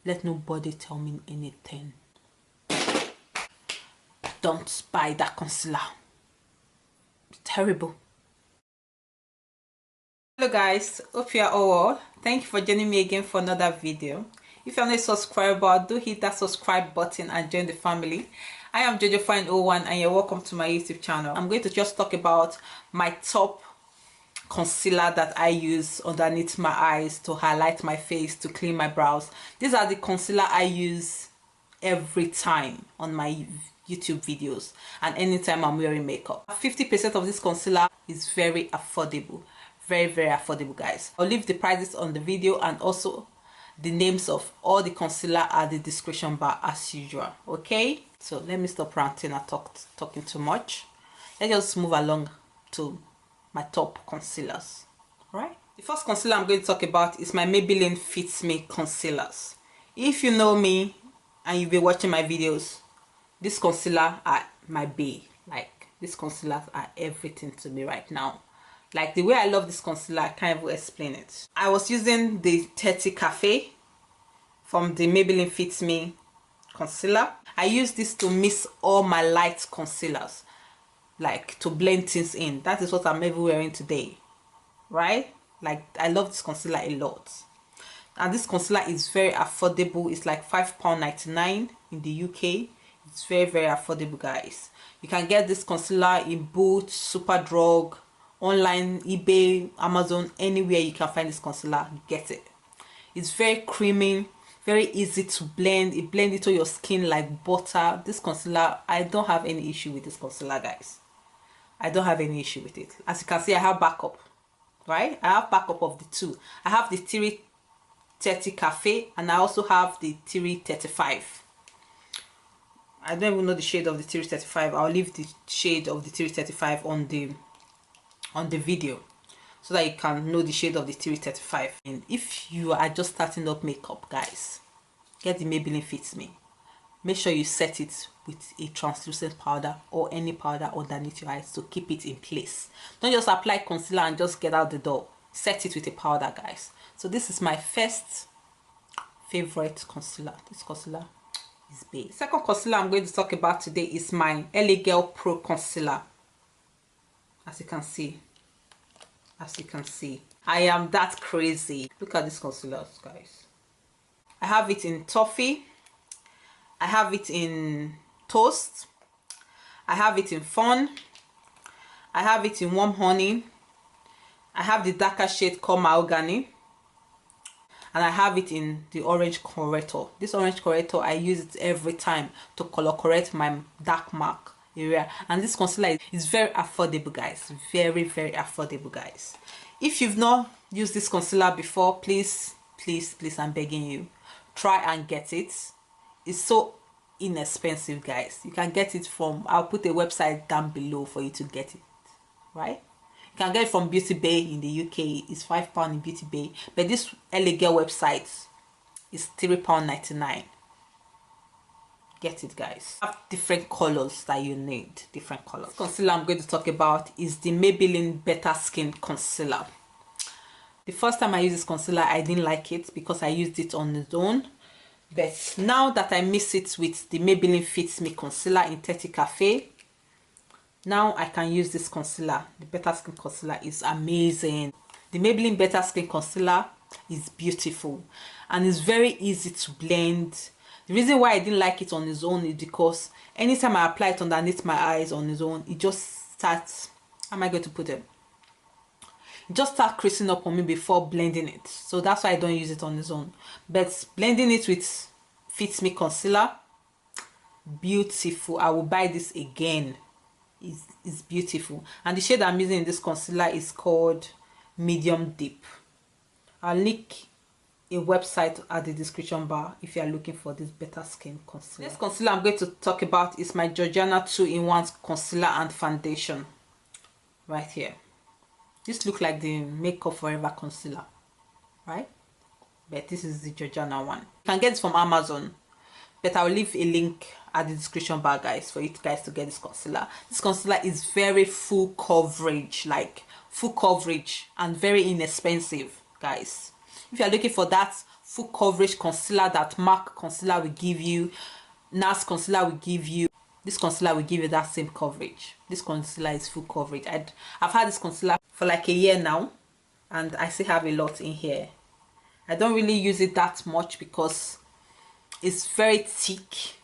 Let nobody tell me anything. Don't buy that concealer. It's terrible. Hello guys, hope you are all well. Thank you for joining me again for another video. If you're not a subscriber, do hit that subscribe button and join the family. I am JojoFine01 and you're welcome to my YouTube channel. I'm going to just talk about my top concealer that I use underneath my eyes to highlight my face, to clean my brows. These are the concealer I use every time on my YouTube videos and anytime I'm wearing makeup. 50% of this concealer is very affordable. Very affordable, guys. I'll leave the prices on the video and also the names of all the concealer at the description bar as usual. Okay, so let me stop ranting and talking too much. Let's just move along to my top concealers. Right, the first concealer I'm going to talk about is my Maybelline Fit Me concealers. If you know me and you've been watching my videos, this concealer are my bae. Like, these concealers are everything to me right now. Like, the way I love this concealer, I can't even explain it. I was using the 30 Cafe from the Maybelline Fit Me concealer. I use this to mix all my light concealers, like to blend things in. That is what I'm even wearing today, right? Like, I love this concealer a lot. And this concealer is very affordable. It's like £5.99 in the UK. It's very affordable, guys. You can get this concealer in Boots, Superdrug, online, eBay, Amazon, anywhere you can find this concealer, get it. It's very creamy, very easy to blend. It blends into your skin like butter. This concealer, I don't have any issue with this concealer, guys. I don't have any issue with it. As you can see, I have backup, right? I have backup of the two. I have the 330 Cafe and I also have the 335. I don't even know the shade of the 335. I'll leave the shade of the 335 on the video so that you can know the shade of the 335. And if you are just starting up makeup, guys, get the Maybelline Fit Me. Make sure you set it with a translucent powder or any powder underneath your eyes to keep it in place. Don't just apply concealer and just get out the door. Set it with a powder, guys. So this is my first favorite concealer. This concealer is big. The second concealer I'm going to talk about today is my LA Girl Pro concealer. As you can see, I am that crazy. Look at this concealer, guys. I have it in toffee, I have it in toast, I have it in fawn, I have it in warm honey, I have the darker shade called mahogany, and I have it in the orange corrector. This orange corrector, I use it every time to color correct my dark mark area. And this concealer is very affordable, guys. Very affordable, guys. If you've not used this concealer before, please I'm begging you, try and get it. It's so inexpensive, guys. You can get it from, I'll put a website down below for you to get it, right? You can get it from Beauty Bay in the UK. It's £5 in Beauty Bay, but this LA Girl website is £3.99. Get it, guys. Have different colors that you need. Different colors. The concealer I'm going to talk about is the Maybelline Better Skin concealer. The first time I used this concealer, I didn't like it because I used it on its own. But now that I mix it with the Maybelline Fit Me concealer in 30 Cafe, now I can use this concealer. The Better Skin concealer is amazing. The Maybelline Better Skin concealer is beautiful and it's very easy to blend. The reason why I didn't like it on its own is because anytime I apply it underneath my eyes on its own, it just starts, how am I going to put it? It just starts creasing up on me before blending it. So that's why I don't use it on its own. But blending it with Fit Me concealer, beautiful. I will buy this again. It's beautiful. And the shade I'm using in this concealer is called Medium Deep. I'll link a website at the description bar if you are looking for this Better Skin concealer. Next concealer I'm going to talk about is my Georgiana 2-in-1 concealer and foundation. Right here. This looks like the Makeup Forever concealer, right? But this is the Georgiana one. You can get it from Amazon, but I'll leave a link at the description bar, guys, for you guys to get this concealer. This concealer is very full coverage, like full coverage, and very inexpensive, guys. If you are looking for that full coverage concealer that MAC concealer will give you, NARS concealer will give you. This concealer will give you that same coverage. This concealer is full coverage. I've had this concealer for like a year now, and I still have a lot in here. I don't really use it that much because it's very thick,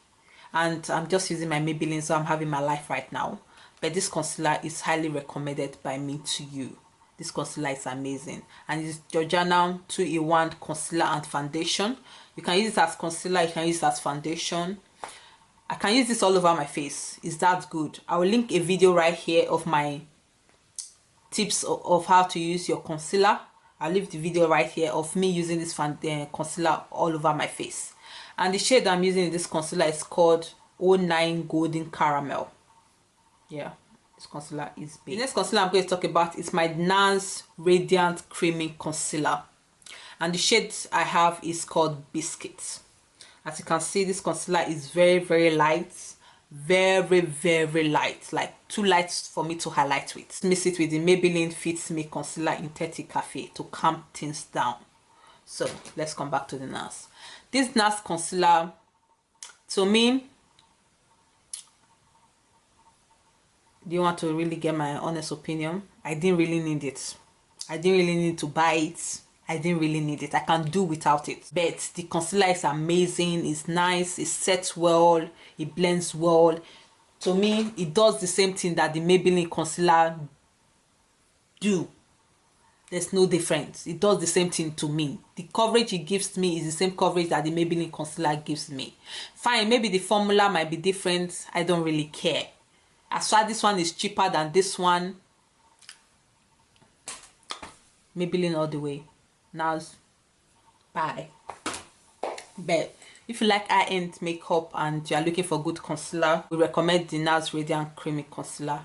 and I'm just using my Maybelline, so I'm having my life right now. But this concealer is highly recommended by me to you. This concealer is amazing, and it's Georgiana 2-in-1 concealer and foundation. You can use it as concealer, you can use it as foundation. I can use this all over my face. It's that good. I will link a video right here of my tips of how to use your concealer. I'll leave the video right here of me using this concealer all over my face. And the shade I'm using in this concealer is called 09 Golden Caramel. Yeah, this concealer is big. The next concealer I'm going to talk about is my NARS Radiant Creamy Concealer. And the shade I have is called Biscuit. As you can see, this concealer is very, very light. Very, very light. Like too light for me to highlight with. Mix it with the Maybelline Fit Me Concealer in 30 Cafe to calm things down. So, let's come back to the NARS. This NARS concealer, to me, do you want to really get my honest opinion? I didn't really need it. I didn't really need to buy it. I didn't really need it. I can do without it. But the concealer is amazing. It's nice. It sets well. It blends well. To me, it does the same thing that the Maybelline concealer do. There's no difference. It does the same thing to me. The coverage it gives me is the same coverage that the Maybelline concealer gives me. Fine, maybe the formula might be different. I don't really care. As far as this one is cheaper than this one, Maybelline all the way. NARS, bye. But if you like high-end makeup and you are looking for good concealer, we recommend the NARS Radiant Creamy Concealer.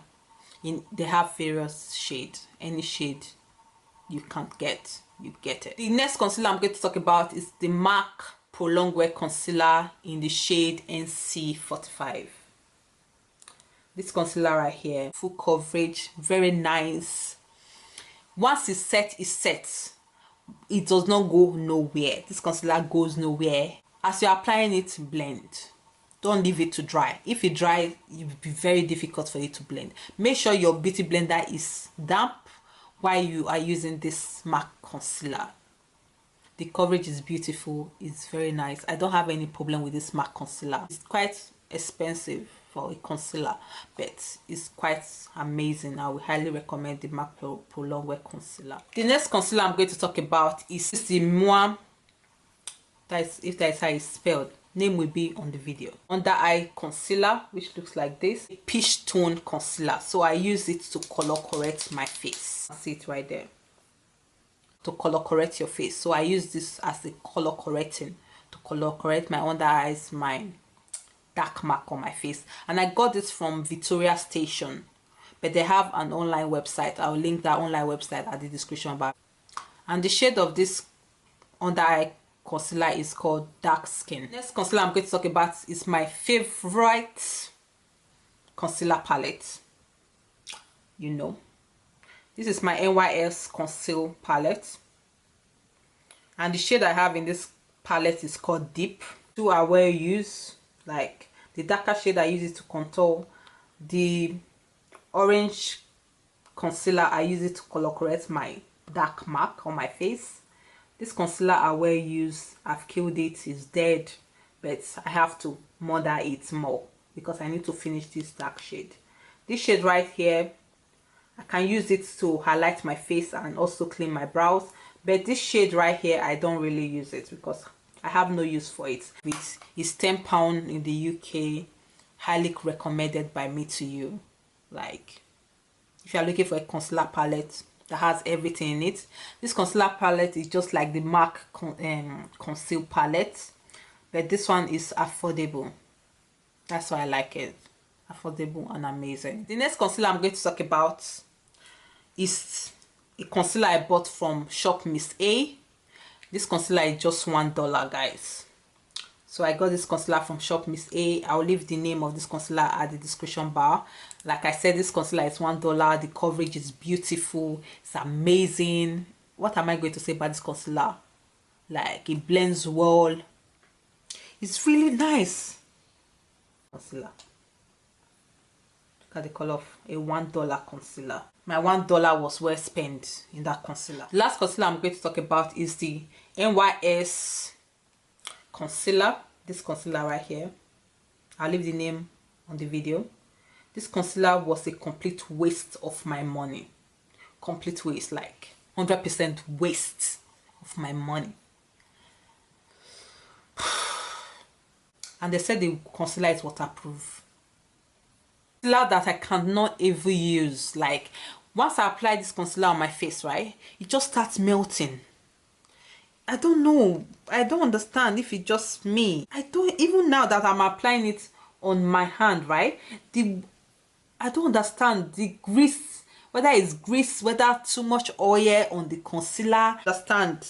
They have various shades. Any shade you can't get, you get it. The next concealer I'm going to talk about is the MAC Prolong Wear Concealer in the shade NC45. This concealer right here, full coverage, very nice. Once it's set, it's set. It does not go nowhere. This concealer goes nowhere. As you're applying it, blend. Don't leave it to dry. If it dries, it will be very difficult for it to blend. Make sure your beauty blender is damp while you are using this MAC concealer. The coverage is beautiful. It's very nice. I don't have any problem with this MAC concealer. It's quite expensive for a concealer, but it's quite amazing. I would highly recommend the MAC Prolong Wear Concealer. The next concealer I'm going to talk about is the Moi. If that is how it's spelled. Name will be on the video. Under eye concealer, which looks like this. A peach tone concealer. So I use it to color correct my face. See it right there. To color correct your face. So I use this as a color correcting. To color correct my under eyes, my dark mark on my face. And I got this from Victoria Station. But they have an online website. I'll link that online website at the description bar. And the shade of this under eye concealer is called Dark Skin. Next concealer I'm going to talk about is my favorite concealer palette. You know, this is my NYS Conceal palette, and the shade I have in this palette is called Deep. Two are well used. Like the darker shade I use it to contour. The orange concealer I use it to color correct my dark mark on my face. This concealer are well used. I've killed it. It's dead, but I have to mother it more because I need to finish this dark shade. This shade right here, I can use it to highlight my face and also clean my brows. But this shade right here, I don't really use it because I have no use for it. It's £10 in the UK. Highly recommended by me to you. Like, if you are looking for a concealer palette that has everything in it, this concealer palette is just like the MAC Conceal palette, but this one is affordable. That's why I like it. Affordable and amazing. The next concealer I'm going to talk about is a concealer I bought from Shop Miss A. This concealer is just $1, guys. So I got this concealer from Shop Miss A. I'll leave the name of this concealer at the description bar. Like I said, this concealer is $1. The coverage is beautiful. It's amazing. What am I going to say about this concealer? like it blends well. It's really nice. Concealer. Look at the color of a $1 concealer. My $1 was well spent in that concealer. The last concealer I'm going to talk about is the NYS concealer. This concealer right here. I'll leave the name on the video. This concealer was a complete waste of my money. Complete waste, like 100% waste of my money. And they said the concealer is waterproof. Concealer that I cannot ever use. Like once I apply this concealer on my face, right, it just starts melting. I don't know. I don't understand if it's just me. I don't, even now that I'm applying it on my hand, right, I don't understand the grease, whether it's grease, whether too much oil on the concealer. I understand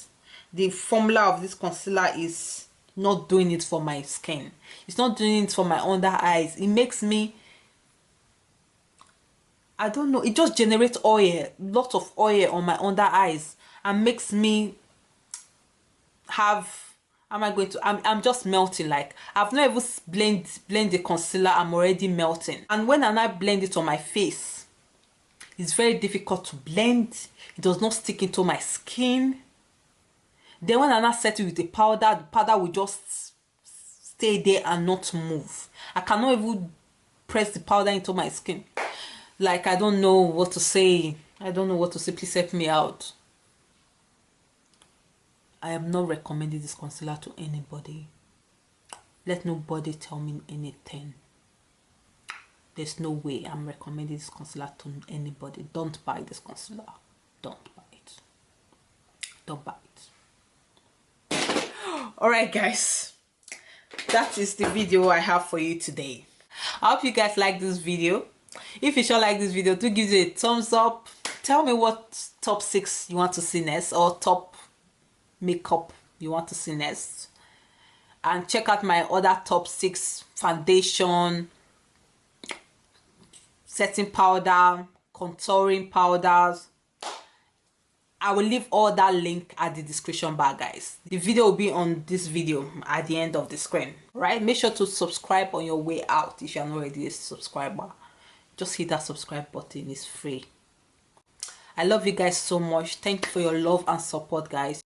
the formula of this concealer is not doing it for my skin. It's not doing it for my under eyes. It makes me, I don't know, it just generates oil, lot of oil on my under eyes, and makes me have, I'm just melting. Like I've not even blend the concealer, I'm already melting. And when I blend it on my face, it's very difficult to blend. It does not stick into my skin. Then when I set it with the powder will just stay there and not move. I cannot even press the powder into my skin. Like I don't know what to say. I don't know what to say. Please help me out. I am not recommending this concealer to anybody. Let nobody tell me anything. There's no way I'm recommending this concealer to anybody. Don't buy this concealer. Don't buy it. Don't buy it. Alright guys, that is the video I have for you today. I hope you guys like this video. If you sure like this video, do give it a thumbs up. Tell me what top 6 you want to see next, or top makeup you want to see next, and check out my other top 6 foundation, setting powder, contouring powders. I will leave all that link at the description bar, guys. The video will be on this video at the end of the screen, right? Make sure to subscribe on your way out if you're not already a subscriber. Just hit that subscribe button, it's free. I love you guys so much. Thank you for your love and support, guys.